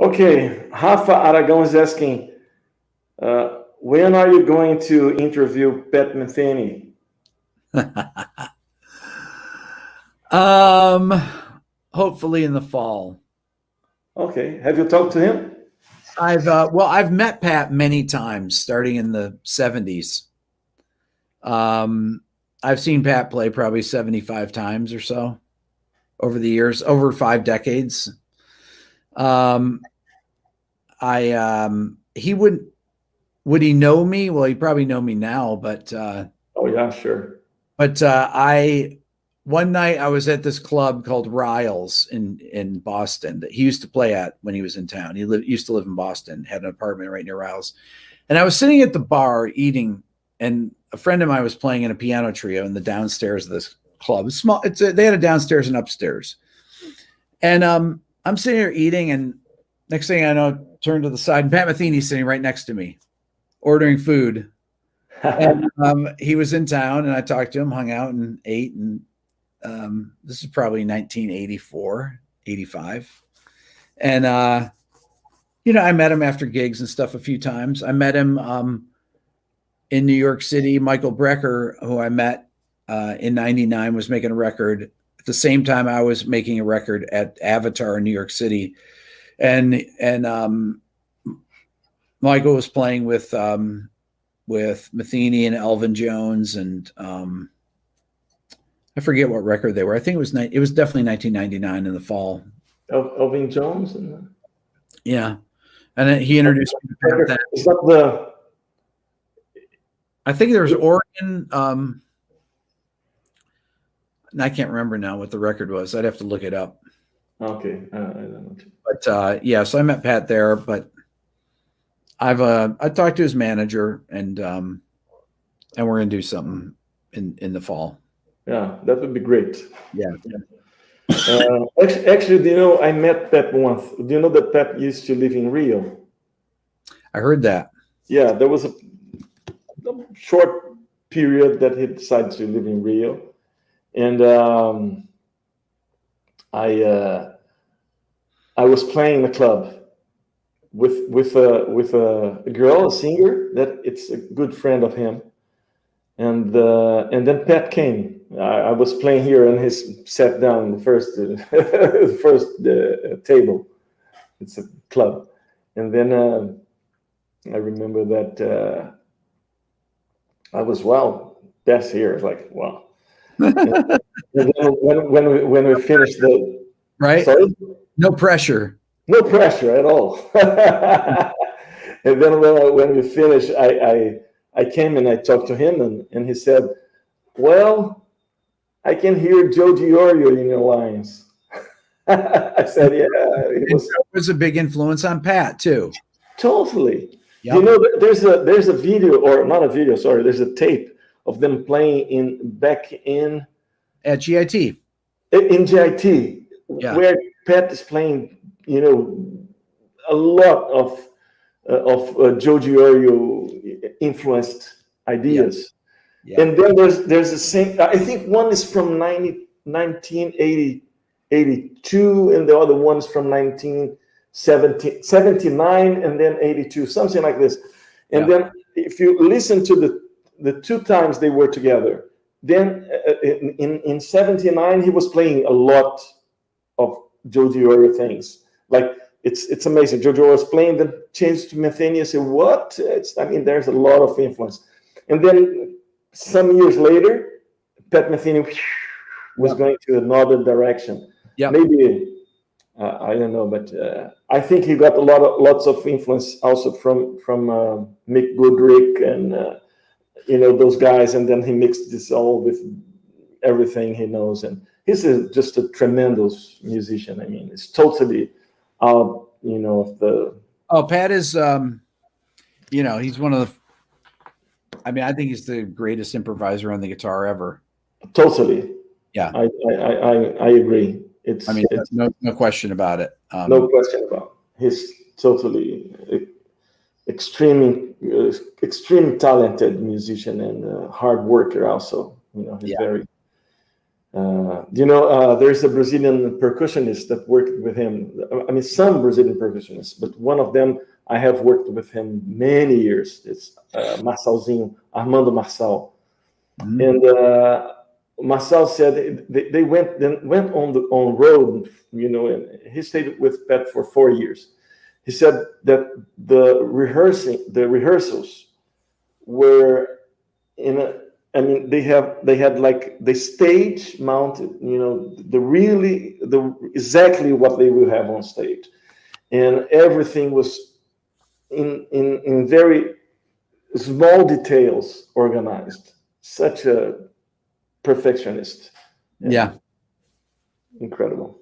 Okay, Rafa Aragão is asking, when are you going to interview Pat Metheny? Hopefully in the fall. Okay, have you talked to him? I've met Pat many times, starting in the 70s. I've seen Pat play probably 75 times or so over the years, over 5 decades. He would he know me? Well, he probably know me now, but oh yeah, sure. But one night I was at this club called Riles in Boston that he used to play at when he was in town. He used to live in Boston, had an apartment right near Riles. And I was sitting at the bar eating, and a friend of mine was playing in a piano trio in the downstairs of this club. It's small. They had a downstairs and upstairs. And I'm sitting here eating, and next thing I know, turn to the side, and Pat Metheny's sitting right next to me, ordering food. And he was in town, and I talked to him, hung out, and ate. And this is probably 1984, 85. And, I met him after gigs and stuff a few times. I met him in New York City. Michael Brecker, who I met in 99, was making a record at the same time I was making a record at Avatar in New York City. And Michael was playing with Metheny and Elvin Jones, and I forget what record they were. I think it was definitely 1999 in the fall. Elvin Jones, yeah, and then he introduced me to Pat. Is that the? I think there was Oregon. I can't remember now what the record was. I'd have to look it up. Okay, I don't know. But yeah, so I met Pat there, but I talked to his manager, and we're gonna do something in the fall. Yeah, that would be great. Yeah. Actually, do you know, I met Pat once. Do you know that Pat used to live in Rio? I heard that. Yeah, there was a short period that he decided to live in Rio, and I was playing in a club with a girl, a singer that it's a good friend of him, and then Pat came. I was playing here, and he sat down in the first table. It's a club, and then I remember that I was Pat's here. Like wow. And then when we finished the right, sorry? No pressure. No pressure at all. And then when we finished, I came and I talked to him, and he said, well, I can hear Joe DiOrio in your lines. I said, yeah. It was a big influence on Pat, too. Totally. Yep. You know, there's a video, or not a video, sorry, there's a tape of them playing back in... At GIT. In GIT, yeah. Where Pat is playing, a lot of Joe DiOrio influenced ideas. Yeah. And then there's the same, I think one is from 1982, and the other one is from 1979, and then 82, something like this. And then if you listen to the 2 times they were together, then in 79, he was playing a lot of Joe DiOrio things. Like, it's amazing. Joe DiOrio was playing, then changed to Metheny, and said, what? There's a lot of influence. And then some years later, Pat Metheny was going to another direction. Yeah, maybe I don't know, but I think he got lots of influence also from Mick Goodrick and those guys, and then he mixed this all with everything he knows, and he's just a tremendous musician. I mean, it's totally out, of the. Oh, Pat is, he's one of the. I think he's the greatest improviser on the guitar ever. Totally. Yeah. I agree. It's no question about it. No question about it. He's totally extreme talented musician and hard worker also. He's very There's a Brazilian percussionist that worked with him. I mean, some Brazilian percussionists, but one of them, I have worked with him many years. It's Marçalzinho, Armando Marçal. Mhm. And Marçal said they went on road, and he stayed with Pat for 4 years. He said that the rehearsals were they had like the stage mounted, exactly what they will have on stage, and everything was in very small details organized. Such a perfectionist. Yeah. Incredible.